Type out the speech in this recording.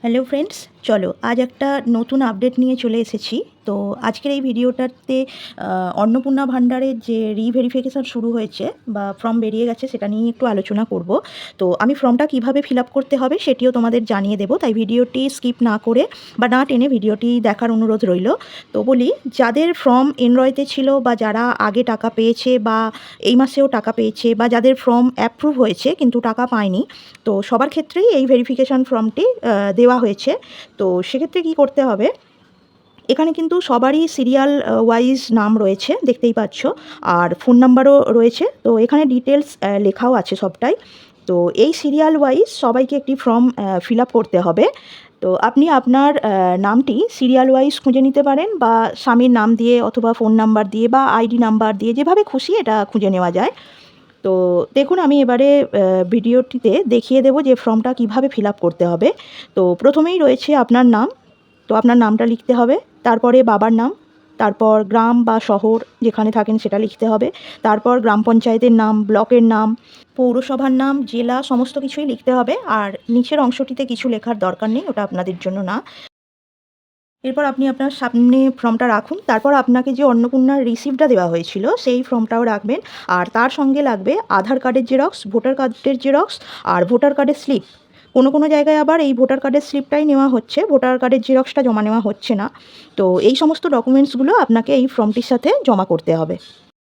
Hello friends, চলো আজ একটা নতুন আপডেট নিয়ে চলে এসেছি। তো আজকের এই ভিডিওটাতে অন্নপূর্ণা ভাণ্ডারের যে রিভেরিফিকেশান শুরু হয়েছে বা ফর্ম বেরিয়ে গেছে সেটা নিয়ে একটু আলোচনা করব। তো আমি ফর্মটা কিভাবে ফিল আপ করতে হবে সেটিও তোমাদের জানিয়ে দেবো, তাই ভিডিওটি স্কিপ না করে বা না টেনে ভিডিওটি দেখার অনুরোধ রইল। তো বলি, যাদের ফর্ম এনরয়তে ছিল বা যারা আগে টাকা পেয়েছে বা এই মাসেও টাকা পেয়েছে বা যাদের ফর্ম অ্যাপ্রুভ হয়েছে কিন্তু টাকা পায়নি, তো সবার ক্ষেত্রেই এই ভেরিফিকেশান ফর্মটি দেওয়া হয়েছে। তো সেক্ষেত্রে কী করতে হবে, এখানে কিন্তু সবারই সিরিয়াল ওয়াইজ নাম রয়েছে, দেখতেই পাচ্ছ, আর ফোন নাম্বারও রয়েছে। তো এখানে ডিটেলস লেখাও আছে সবটাই। তো এই সিরিয়াল ওয়াইজ সবাইকে একটি ফর্ম ফিল আপ করতে হবে। তো আপনি আপনার নামটি সিরিয়াল ওয়াইজ খুঁজে নিতে পারেন বা স্বামীর নাম দিয়ে অথবা ফোন নাম্বার দিয়ে বা আইডি নাম্বার দিয়ে, যেভাবে খুশি এটা খুঁজে নেওয়া যায়। তো দেখুন, আমি এবারে ভিডিওটিতে দেখিয়ে দেবো যে ফর্মটা কিভাবে ফিল আপ করতে হবে। তো প্রথমেই রয়েছে আপনার নাম। তো আপনার নামটা লিখতে হবে, তারপরে বাবার নাম, তারপর গ্রাম বা শহর যেখানে থাকেন সেটা লিখতে হবে, তারপর গ্রাম পঞ্চায়েতের নাম, ব্লকের নাম, পৌরসভার নাম, জেলা, সমস্ত কিছুই লিখতে হবে। আর নিচের অংশটিতে কিছু লেখার দরকার নেই, ওটা আপনাদের জন্য না। এরপর আপনি আপনার সামনে ফর্মটা রাখুন, তারপর আপনাকে যে অন্নপূর্ণার রিসিপ্টটা দেওয়া হয়েছিল সেই ফর্মটাও রাখবেন। আর তার সঙ্গে লাগবে আধার কার্ডের জেরক্স, ভোটার কার্ডের জেরক্স আর ভোটার কার্ডের স্লিপ। কোনো কোনো জায়গায় আবার এই ভোটার কার্ডের স্লিপটাই নেওয়া হচ্ছে, ভোটার কার্ডের জেরক্সটা জমা নেওয়া হচ্ছে না। তো এই সমস্ত ডকুমেন্টসগুলো আপনাকে এই ফর্মটির সাথে জমা করতে হবে।